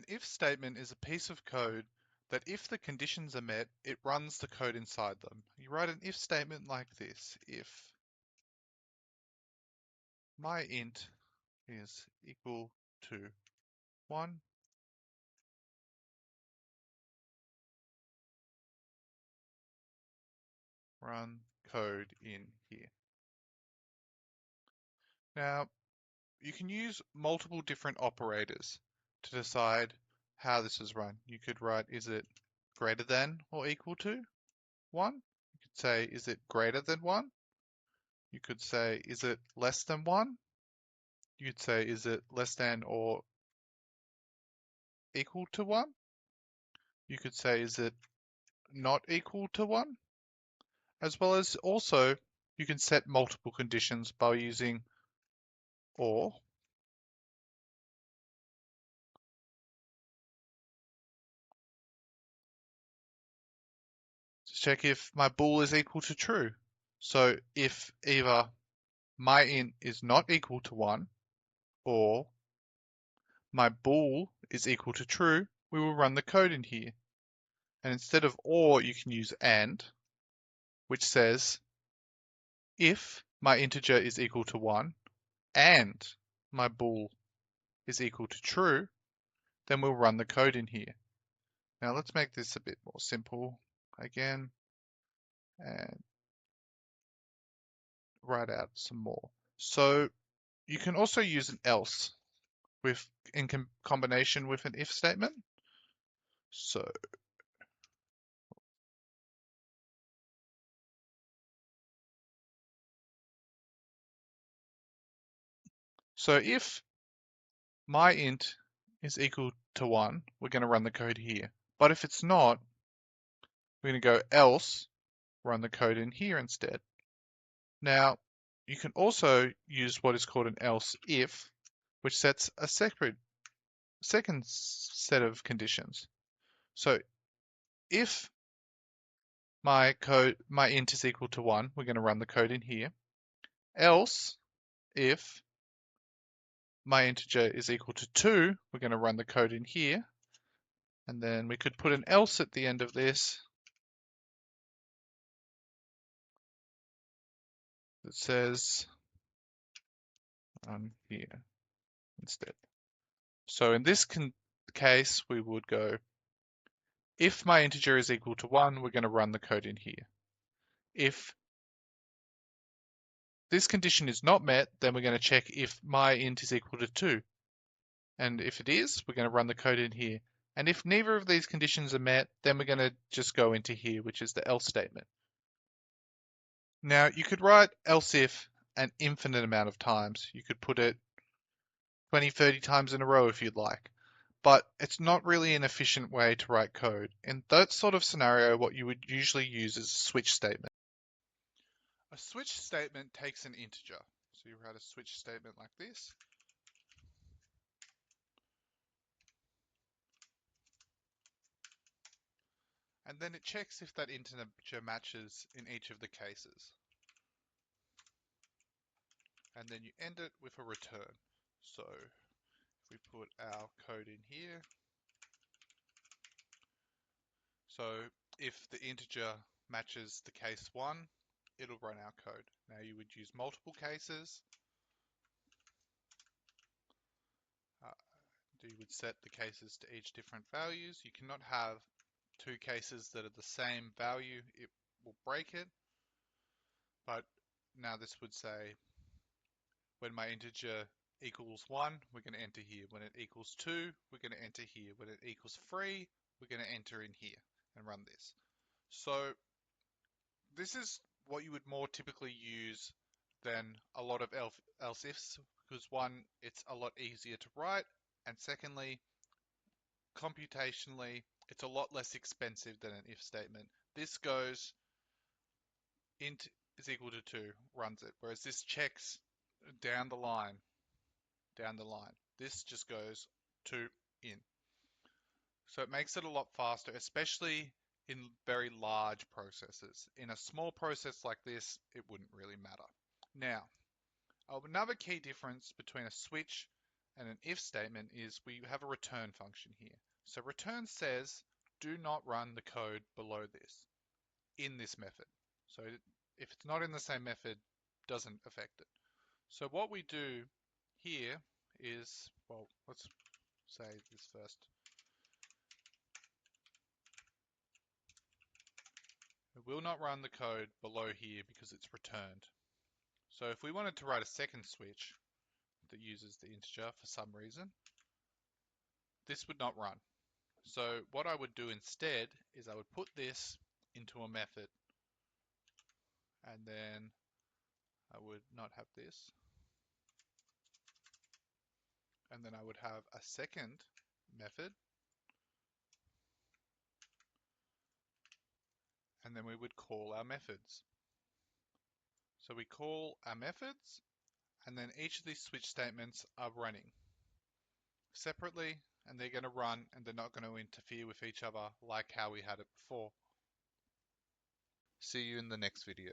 An if statement is a piece of code that if the conditions are met, it runs the code inside them. You write an if statement like this: if my int is equal to 1, run code in here. Now, you can use multiple different operators to decide how this is run. You could write, is it greater than or equal to 1? You could say, is it greater than 1? You could say, is it less than 1? You could say, is it less than or equal to 1? You could say, is it not equal to 1? As well as also, you can set multiple conditions by using OR. To check if my bool is equal to true. So if either my int is not equal to 1 or my bool is equal to true, we will run the code in here. And instead of OR, you can use AND, which says if my integer is equal to 1 and my bool is equal to true, then we'll run the code in here. Now let's make this a bit more simple again and write out some more. So you can also use an else in combination with an if statement. So if my int is equal to 1, we're going to run the code here. But if it's not, we're going to go else, run the code in here instead. Now, you can also use what is called an else if, which sets a second set of conditions. So if my int is equal to 1, we're going to run the code in here. Else, if my integer is equal to 2, we're going to run the code in here. And then we could put an else at the end of this that says run here instead. So in this case, we would go, if my integer is equal to 1, we're going to run the code in here. If this condition is not met, then we're going to check if my int is equal to 2. And if it is, we're going to run the code in here. And if neither of these conditions are met, then we're going to just go into here, which is the else statement. Now, you could write else if an infinite amount of times. You could put it 20, 30 times in a row if you'd like. But it's not really an efficient way to write code. In that sort of scenario, what you would usually use is a switch statement. A switch statement takes an integer. So you write a switch statement like this. And then it checks if that integer matches in each of the cases. And then you end it with a return. So if we put our code in here, so if the integer matches the case 1, it'll run our code. Now you would use multiple cases. You would set the cases to each different values. You cannot have two cases that are the same value. It will break it. But now this would say, when my integer equals 1, we're going to enter here. When it equals 2, we're going to enter here. When it equals 3, we're going to enter in here and run this. So this is what you would more typically use than a lot of else ifs, because one, it's a lot easier to write, and secondly, computationally, it's a lot less expensive than an if statement. This goes int is equal to 2, runs it, whereas this checks down the line. This just goes to in. So it makes it a lot faster, especially in very large processes. In a small process like this, it wouldn't really matter. Now, another key difference between a switch And an if statement is we have a return function here. So return says, do not run the code below this in this method. So if it's not in the same method, doesn't affect it. So what we do here is, well, let's say this first. We will not run the code below here because it's returned. So if we wanted to write a second switch that uses the integer for some reason, this would not run. So what I would do instead is I would put this into a method, and then I would not have this, and then I would have a second method, and then we would call our methods. So we call our methods, and then each of these switch statements are running separately, and they're going to run, and they're not going to interfere with each other like how we had it before. See you in the next video.